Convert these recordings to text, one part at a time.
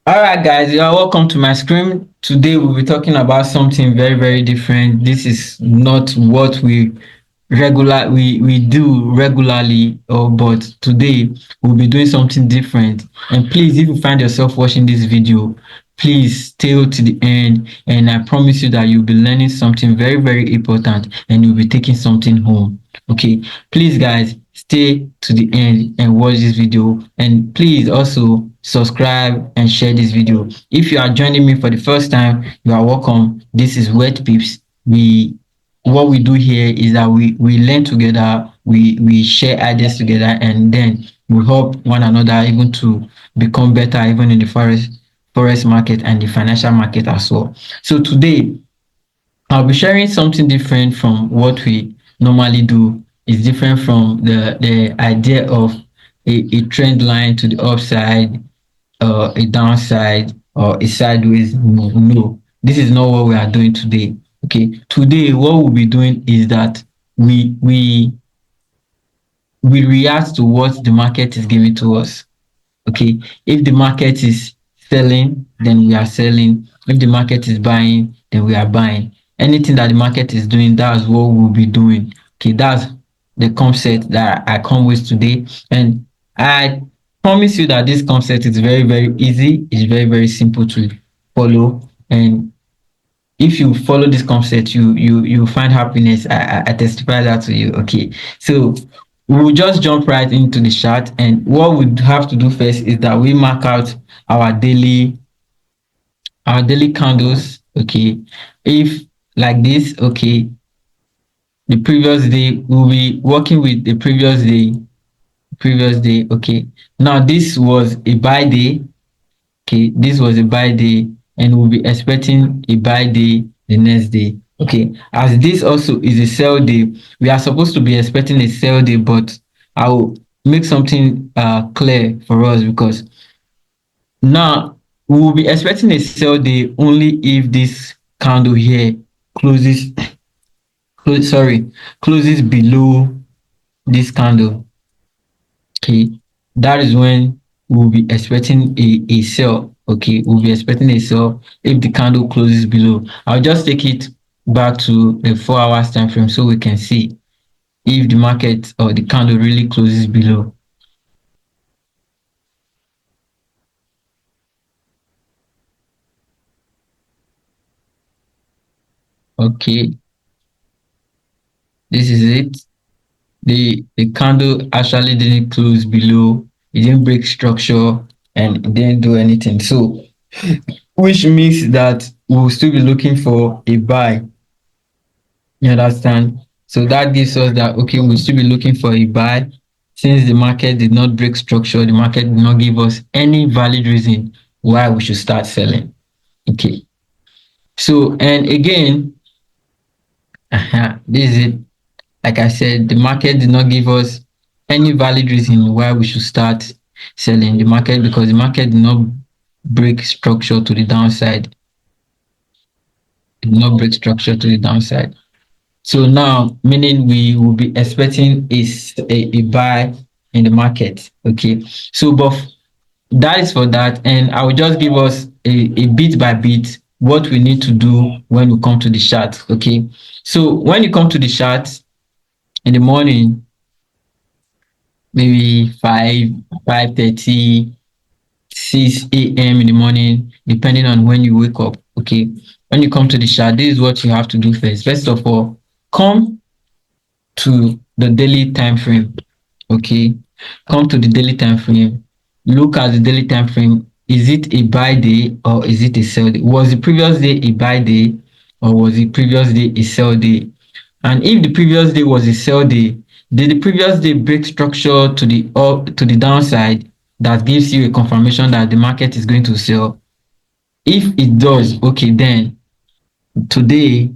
All right, guys, you are welcome to my screen. Today we'll be talking about something very, very different. This is not what we do regularly, but today we'll be doing something different. And please, if you find yourself watching this video, please stay to the end, and I promise you that you'll be learning something very, very important, and you'll be taking something home. Okay, please, guys, stay to the end and watch this video, and please also subscribe and share this video. If you are joining me for the first time, you are welcome. This is Wet Pips. We What we do here is that we learn together, we share ideas together, and then we help one another even to become better, even in the forest market and the financial market as well. So today I'll be sharing something different from what we normally do. It's different from the idea of a trend line to the upside, a downside, or a sideways move. No, this is not what we are doing today. Okay, today what we'll be doing is that we react to what the market is giving to us. Okay, if the market is selling, then we are selling. If the market is buying, then we are buying. Anything that the market is doing, that's what we'll be doing. Okay, that's the concept that I come with today. And I promise you that this concept is very, very easy. It's very, very simple to follow. And if you follow this concept, you find happiness. I testify that to you. Okay, so we'll just jump right into the chart, and what we have to do first is that we mark out our daily candles. Okay, if like this, okay, the previous day we'll be working with the previous day. Okay, now this was a buy day. Okay, this was a buy day, and we'll be expecting a buy day the next day. Okay, as this also is a sell day, we are supposed to be expecting a sell day, but I'll make something clear for us, because now we will be expecting a sell day only if this candle here closes closes below this candle. Okay, that is when we'll be expecting a sell. Okay, we'll be expecting a sell if the candle closes below. I'll just take it back to the 4 hours time frame so we can see if the market or the candle really closes below. Okay, this is it. The candle actually didn't close below, it didn't break structure, and it didn't do anything. So which means that we'll still be looking for a buy. You understand? So that gives us that, okay, we'll still be looking for a buy. Since the market did not break structure, the market did not give us any valid reason why we should start selling. Okay. So, and again, this is it. Like I said, the market did not give us any valid reason why we should start selling the market, because the market did not break structure to the downside. It did not break structure to the downside. So now, meaning we will be expecting a buy in the market. Okay. So, but that is for that. And I will just give us a bit by bit what we need to do when we come to the chart. Okay. So when you come to the chart in the morning, maybe 5:30, 6 a.m. in the morning, depending on when you wake up. Okay. When you come to the chart, this is what you have to do first. First of all, come to the daily time frame. Okay, come to the daily time frame, look at the daily time frame. Is it a buy day or is it a sell day? Was the previous day a buy day or was the previous day a sell day? And if the previous day was a sell day, did the previous day break structure to the downside? That gives you a confirmation that the market is going to sell. If it does, okay, then today,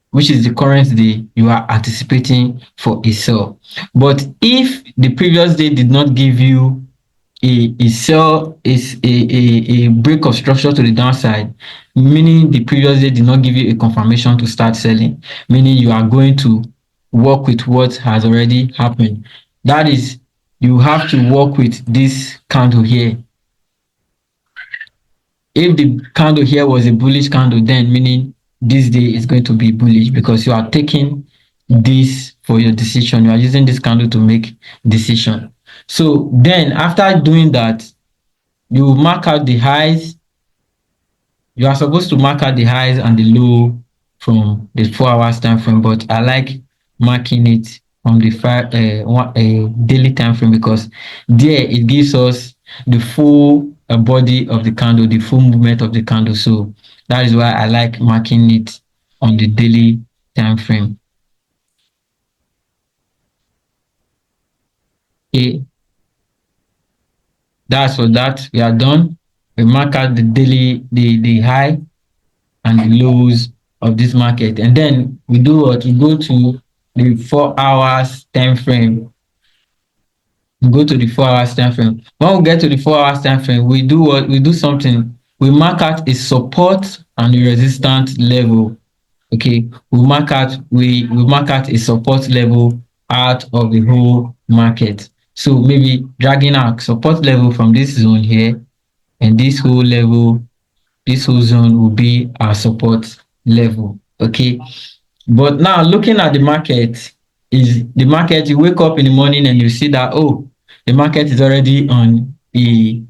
which is the current day, you are anticipating for a sell. But if the previous day did not give you a sell, is a break of structure to the downside, meaning the previous day did not give you a confirmation to start selling, meaning you are going to work with what has already happened. That is, you have to work with this candle here. If the candle here was a bullish candle, then meaning this day is going to be bullish because you are taking this for your decision. You are using this candle to make decision. So then after doing that, you mark out the highs. You are supposed to mark out the highs and the low from the 4 hours time frame, but I like marking it from the daily time frame because there it gives us the full body of the candle, the full movement of the candle. So that is why I like marking it on the daily time frame. Okay, that's for that. We are done. We mark out the daily, the high and the lows of this market. And then we do what? We go to the 4 hours time frame. We go to the 4 hours time frame. When we get to the 4 hours time frame, we do what? We do something. We mark out a support and a resistance level. Okay, we mark out a support level out of the whole market. So maybe dragging our support level from this zone here and this whole zone will be our support level. Okay, but now looking at the market, is the market, you wake up in the morning and you see that, oh, the market is already on a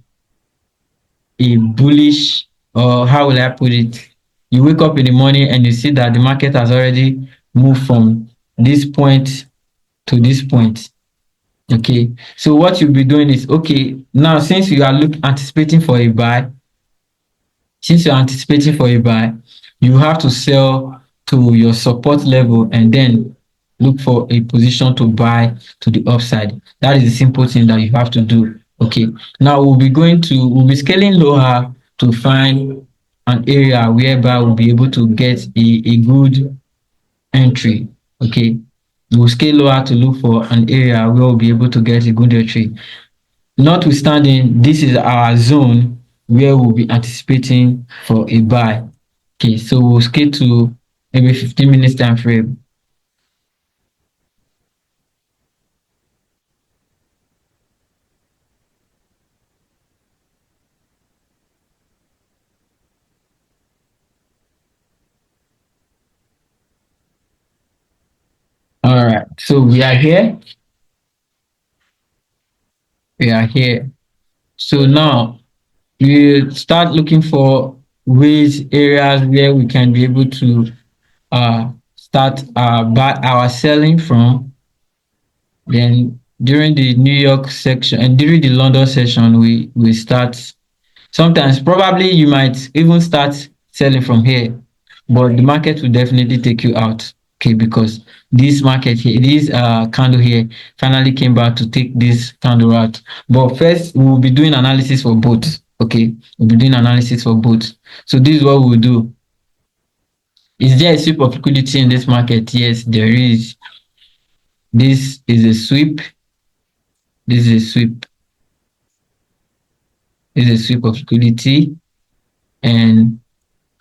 bullish, or how will I put it? You wake up in the morning and you see that the market has already moved from this point to this point. Okay, so what you'll be doing is, okay, now since you are anticipating for a buy, since you're anticipating for a buy, you have to sell to your support level and then look for a position to buy to the upside. That is the simple thing that you have to do. Okay, now we'll be scaling lower to find an area whereby we'll be able to get a good entry. Okay, we'll scale lower to look for an area where we'll be able to get a good entry. Notwithstanding, this is our zone where we'll be anticipating for a buy. Okay, so we'll scale to maybe 15 minutes time frame. All right, so we are here. We are here. So now we start looking for areas where we can be able to start our selling from. Then during the New York section and during the London session, we start. Sometimes probably you might even start selling from here, but the market will definitely take you out. Okay, because this market here, this candle here finally came back to take this candle out. But first, we will be doing analysis for both. Okay, we'll be doing analysis for both. So this is what we'll do. Is there a sweep of liquidity in this market? Yes, there is. This is a sweep. This is a sweep. This is a sweep of liquidity. And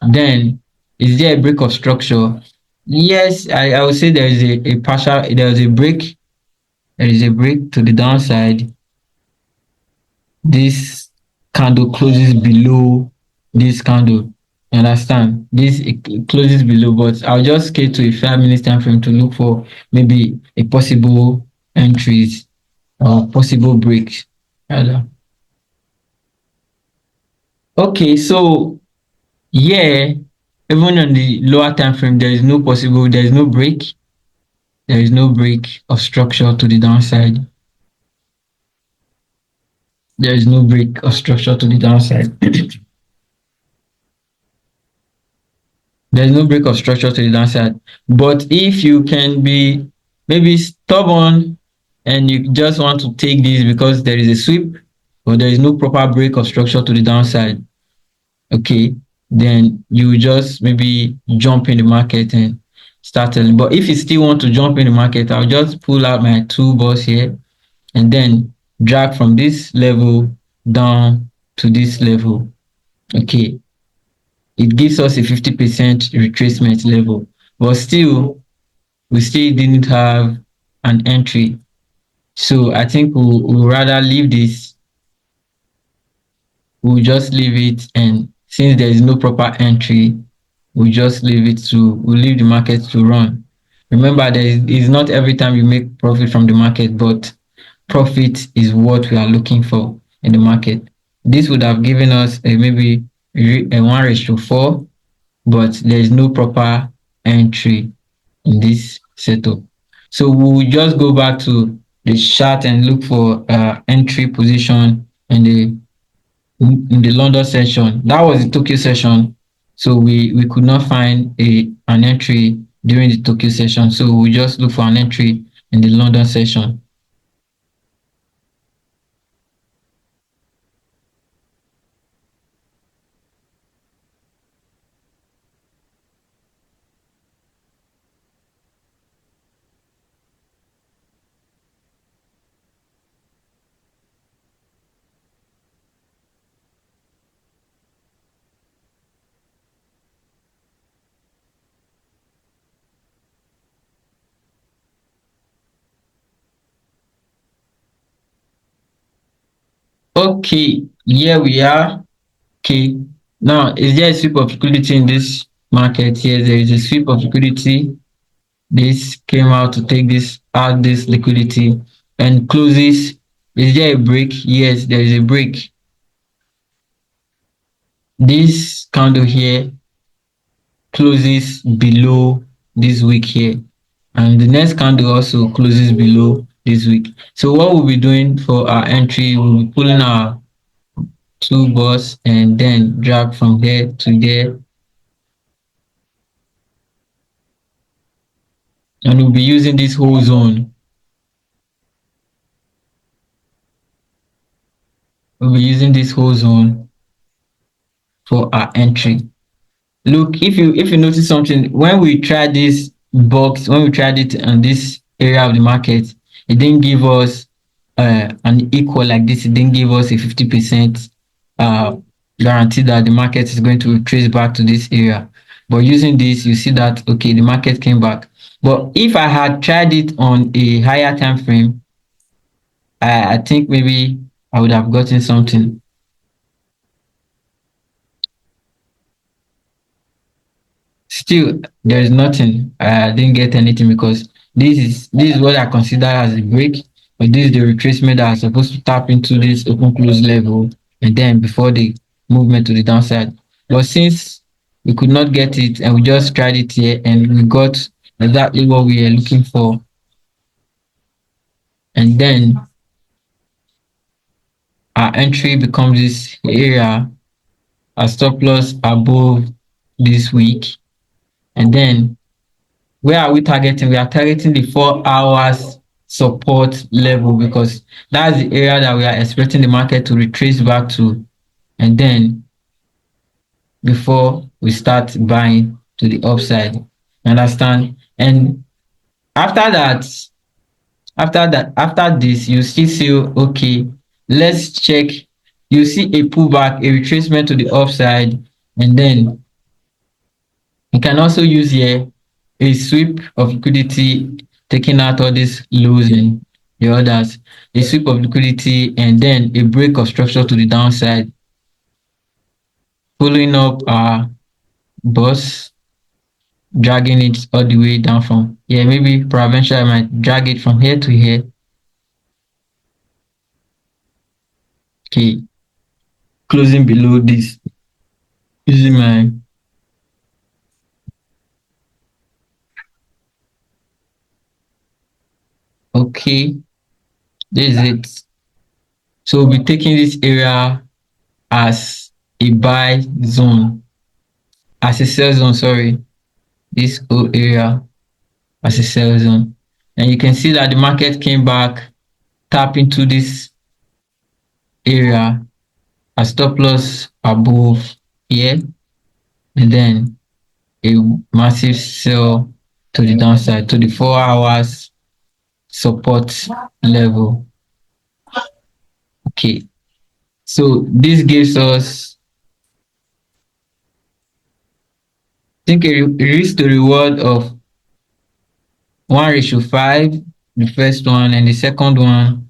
then, is there a break of structure? Yes, I would say there is a partial, there is a break. There is a break to the downside. This candle closes below this candle. You understand? This it closes below, but I'll just scale to a 5 minutes time frame to look for maybe a possible entries or possible breaks. Okay, so yeah, even on the lower time frame, there is no break. There is no break of structure to the downside. There is no break of structure to the downside. There's no break of structure to the downside. But if you can be maybe stubborn and you just want to take this because there is a sweep, but there is no proper break of structure to the downside, okay, then you just maybe jump in the market and start selling. But if you still want to jump in the market, I'll just pull out my toolbox here and then drag from this level down to this level. Okay, it gives us a 50% retracement level, but still we still didn't have an entry. So I think we'll rather leave this. We'll just leave it and since there is no proper entry, we leave the market to run. Remember, it's not every time you make profit from the market, but profit is what we are looking for in the market. This would have given us a maybe a 1:4, but there is no proper entry in this setup. So we'll just go back to the chart and look for entry position in the London session. That was the Tokyo session. So we could not find an entry during the Tokyo session. So we just look for an entry in the London session. Okay, here we are. Okay, now is there a sweep of liquidity in this market? Yes, there is a sweep of liquidity. This came out to take this liquidity and closes. Is there a break? Yes, there is a break. This candle here closes below this wick here, and the next candle also closes below this wick. So what we'll be doing for our entry, we'll be pulling our two bars and then drag from there to there, and we'll be using this whole zone. We'll be using this whole zone for our entry. Look, if you notice something, when we tried this box, when we tried it on this area of the market, it didn't give us an equal like this. It didn't give us a 50% uh, guarantee that the market is going to trace back to this area. But using this, you see that okay, the market came back. But if I had tried it on a higher time frame, I think maybe I would have gotten something. Still, there is nothing. I didn't get anything because this is what I consider as a break, but this is the retracement that are supposed to tap into this open close level and then before the movement to the downside. But since we could not get it and we just tried it here and we got exactly what we are looking for, and then our entry becomes this area, our stop loss above this week, and then where are we targeting? We are targeting the 4 hours support level because that's the area that we are expecting the market to retrace back to, and then before we start buying to the upside. You understand? And after that, after this, you still see okay, let's check. You see a pullback, a retracement to the upside, and then you can also use here a sweep of liquidity, taking out all these lows and the others, a sweep of liquidity, and then a break of structure to the downside, pulling up our bus, dragging it all the way down from here. Maybe provincial, I might drag it from here to here. Okay, closing below this using my okay. This is it. So we'll be taking this area as a buy zone, as a sell zone, sorry, this whole area as a sell zone. And you can see that the market came back, tap into this area, a stop loss above here, and then a massive sell to the downside, to the 4 hours support level. Okay, so this gives us, I think, a risk to reward of 1:5, the first one, and the second one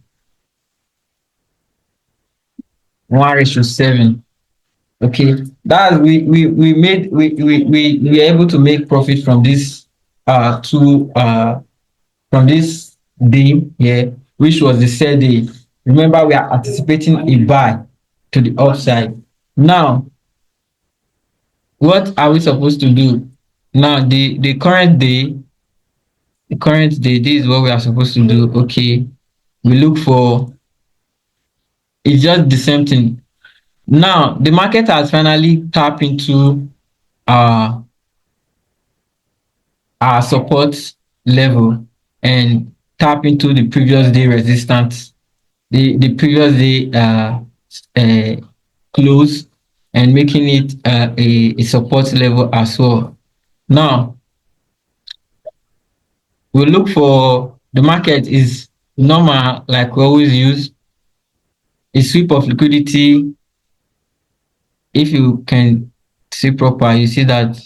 1:7. Okay, that we made we were able to make profit from this two from this day here, which was the third day. Remember, we are anticipating a buy to the upside. Now, what are we supposed to do? Now, the current day, this is what we are supposed to do. Okay, we look for, it's just the same thing. Now, the market has finally tapped into uh, our support level and tap into the previous day resistance, the previous day uh, close, and making it a support level as well. Now, we look for, the market is normal, like we always use a sweep of liquidity. If you can see proper, you see that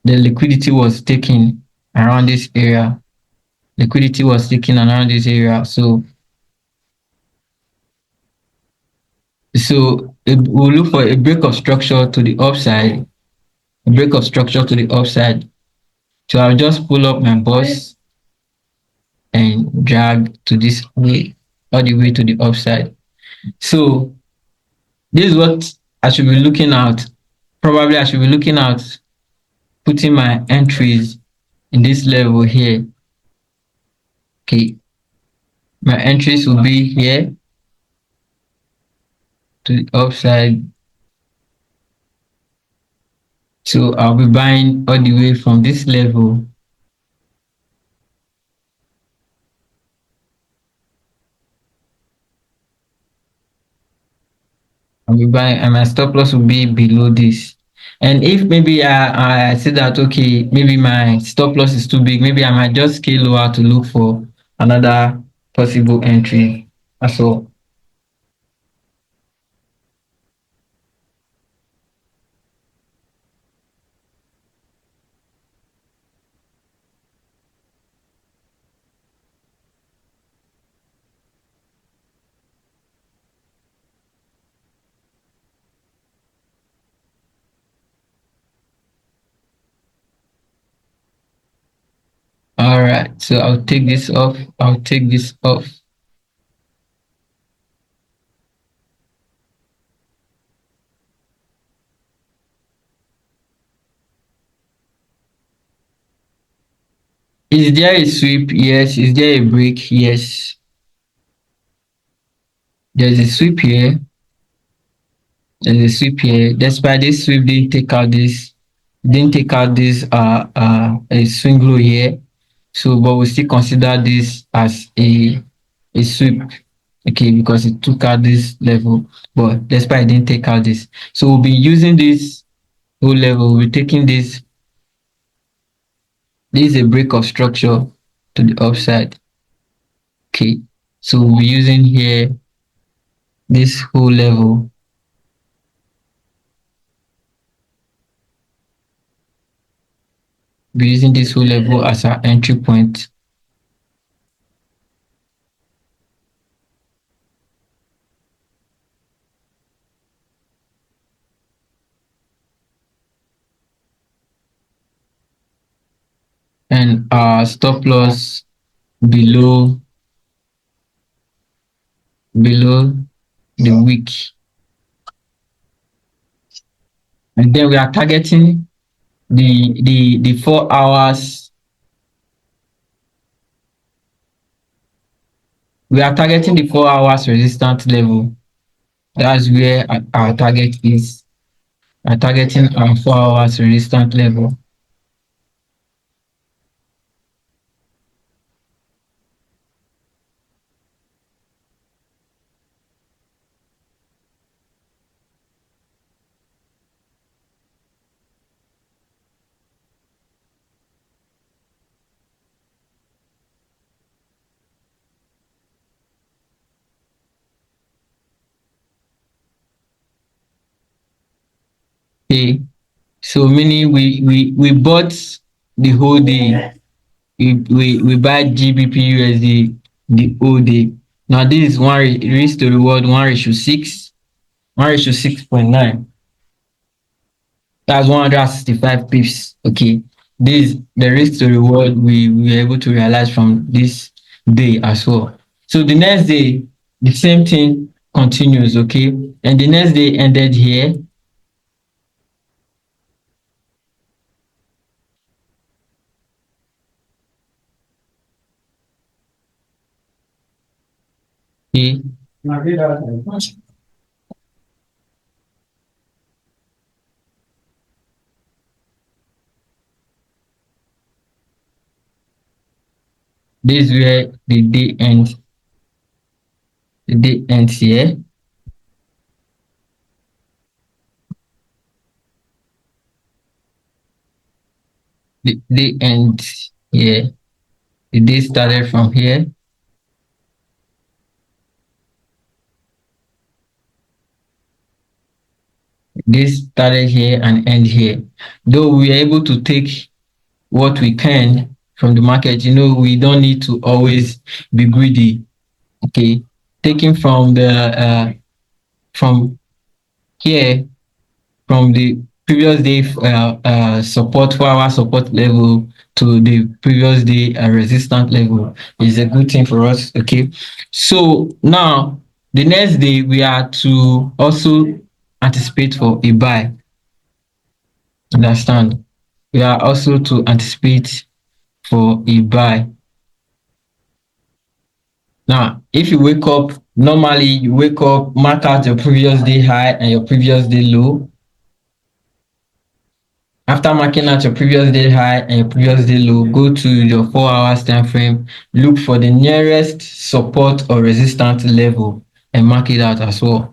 the liquidity was taken around this area. Liquidity was taken around this area. We'll look for a break of structure to the upside, a break of structure to the upside. So I'll just pull up my bus and drag to this way, all the way to the upside. So this is what I should be looking at. Probably I should be looking at putting my entries in this level here. Okay, my entries will be here to the upside. So I'll be buying all the way from this level. I'll be buying, and my stop loss will be below this. And if maybe I see that, okay, maybe my stop loss is too big, maybe I might just scale lower to look for another possible entry as well. All right, so I'll take this off. I'll take this off. Is there a sweep? Yes. Is there a break? Yes. There's a sweep here. There's a sweep here. Despite this sweep didn't take out this a swing low here. So but we still consider this as a sweep. Okay, because it took out this level, but despite it didn't take out this. So we'll be using this whole level, we're taking this. This is a break of structure to the upside. Okay, so we're using here this whole level. We're using this whole level as our entry point. And our stop loss below the wick. And then we are targeting the 4 hours. We are targeting the 4 hours resistance level. That's where our target is. We are targeting our 4 hours resistance level. Okay, so meaning we bought the whole day. We buy GBP USD the whole day. Now this is one risk to reward 1:6. 1 ratio 6.9. That's 165 pips. Okay. This the risk to reward we were able to realize from this day as well. So the next day, the same thing continues, okay? And the next day ended here. Okay. This is where the day ends here. The day ends here. The day started from here. This started here and end here. Though we are able to take what we can from the market, we don't need to always be greedy. Okay, taking from the from here, from the previous day support 4 hour support level to the previous day resistance level is a good thing for us. Okay, so now the next day we are to also anticipate for a buy. Understand? We are also to anticipate for a buy. Now, if you wake up, normally you wake up, mark out your previous day high and your previous day low. After marking out your previous day high and your previous day low, go to your 4 hours time frame, look for the nearest support or resistance level and mark it out as well.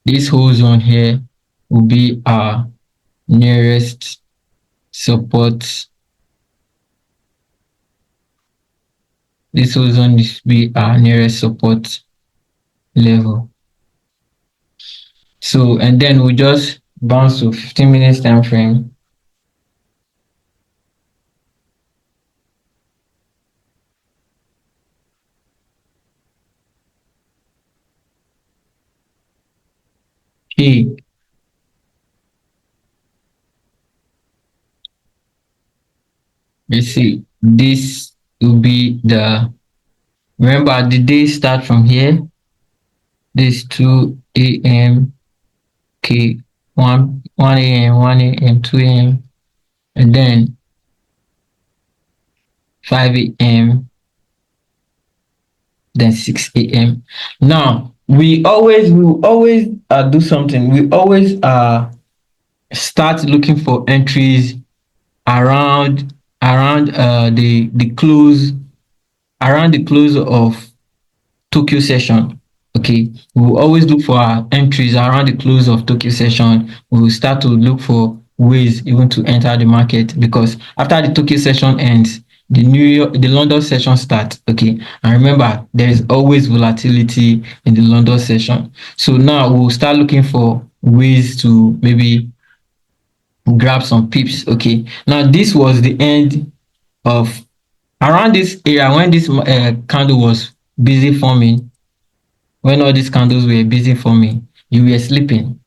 This whole zone here will be our nearest support. This whole zone will be our nearest support level. So, and then we just bounce to 15 minutes time frame. Okay, let's see. This will be the, remember the day start from here. This 2 a.m. Okay, 1 a.m., 1 a.m., 2 a.m., and then 5 a.m., then 6 a.m. Now we will always do something. We always start looking for entries around the close, around the close of Tokyo session. Okay, we will always look for our entries around the close of Tokyo session. We will start to look for ways even to enter the market, because after the Tokyo session ends, the London session starts. Okay, and remember there is always volatility in the London session. So now we'll start looking for ways to maybe grab some pips. Okay, now this was the end of, around this area when this candle was busy forming. When all these candles were busy forming, you were sleeping.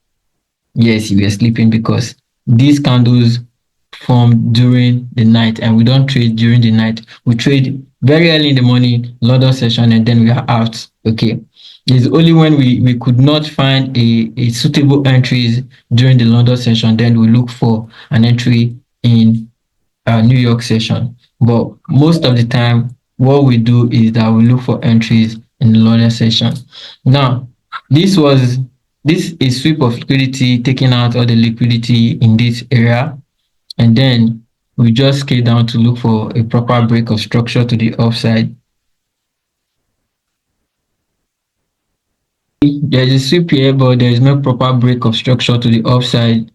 Yes, you were sleeping, because these candles form during the night and we don't trade during the night. We trade very early in the morning, London session, and then we are out. Okay. It's only when we could not find a suitable entries during the London session, then we look for an entry in New York session. But most of the time, what we do is that we look for entries in the London session. Now, this was this is sweep of liquidity, taking out all the liquidity in this area, and then we just scale down to look for a proper break of structure to the upside. There is a sweep here, but there is no proper break of structure to the upside.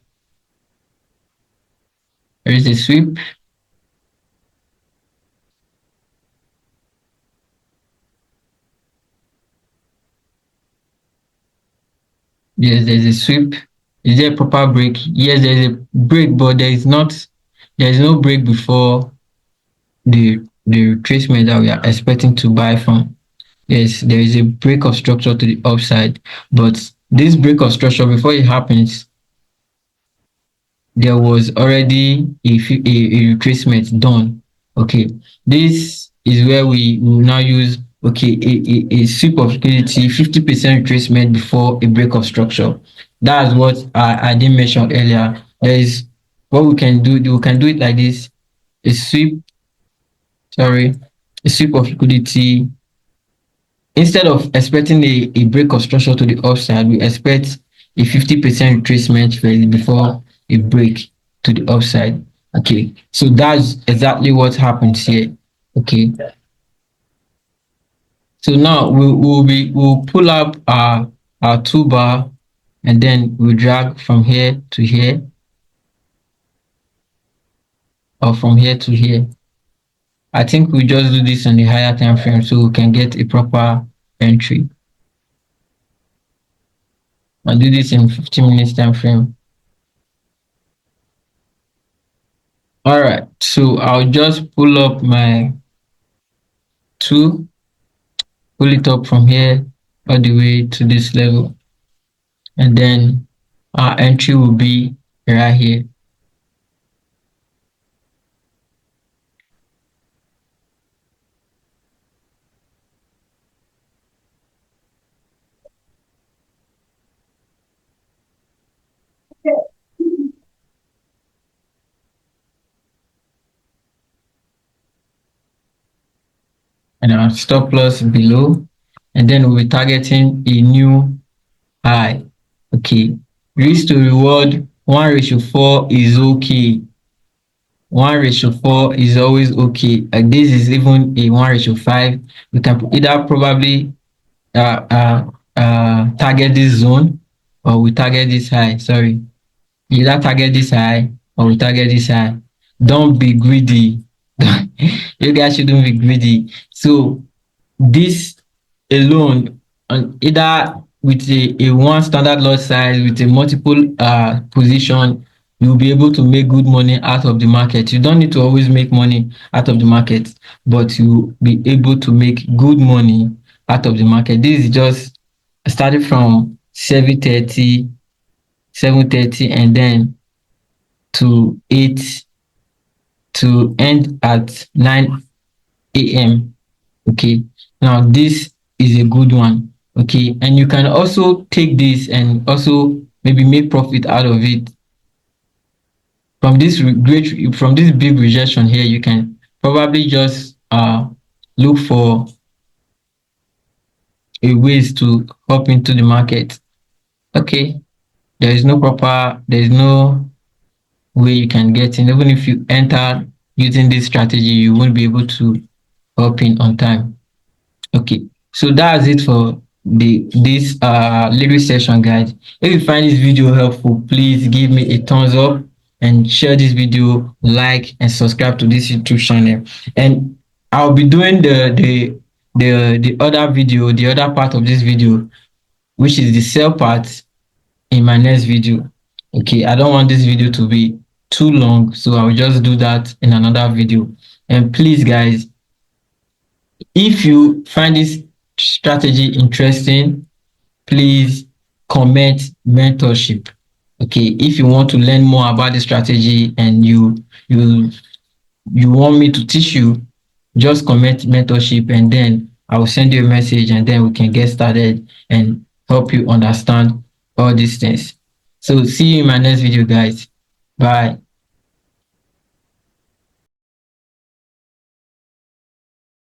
There is a sweep. Yes, there's a sweep. Is there a proper break? Yes, there is a break, but there is no break before the retracement that we are expecting to buy from. Yes, there is a break of structure to the upside, but this break of structure, before it happens, there was already a retracement done. Okay, this is where we will now use, okay, a sweep of liquidity, 50% retracement before a break of structure. That's what I didn't mention earlier. There is what we can do it like this: a sweep, sorry, a sweep of liquidity. Instead of expecting a break of structure to the upside, we expect a 50% retracement first before a break to the upside. Okay, so that's exactly what happens here. Okay, so now we'll pull up our two bar, and then we'll drag from here to here, or from here to here. I think we just do this on the higher time frame so we can get a proper entry. I'll do this in 15 minutes time frame. All right, so I'll just pull up my two, pull it up from here all the way to this level, and then our entry will be right here. And our stop loss below, and then we'll be targeting a new high. Okay, risk to reward 1:4 is okay. 1:4 is always okay. Like this is even a 1:5. We can either probably target this zone, or we target this high. Sorry, either target this high or we target this high. Don't be greedy. You guys shouldn't be greedy. So this alone, either with a one standard lot size with a multiple position, you'll be able to make good money out of the market. You don't need to always make money out of the market, but you'll be able to make good money out of the market. This is just started from 7:30, and then to 8 to end at 9 a.m. Okay, now this is a good one. Okay, and you can also take this and also maybe make profit out of it. From this big rejection here, you can probably just look for a ways to hop into the market. Okay, there is no way you can get in. Even if you enter using this strategy, you won't be able to hop in on time. Okay, so that's it for this little session, guys. If you find this video helpful, please give me a thumbs up and share this video, like, and subscribe to this YouTube channel. And I'll be doing the other video, the other part of this video, which is the sell part, in my next video. Okay, I don't want this video to be too long, so I'll just do that in another video. And please, guys, if you find this strategy interesting, please comment mentorship. Okay, if you want to learn more about the strategy and you want me to teach you, just comment mentorship, and then I will send you a message, and then we can get started and help you understand all these things. So see you in my next video, guys. Bye.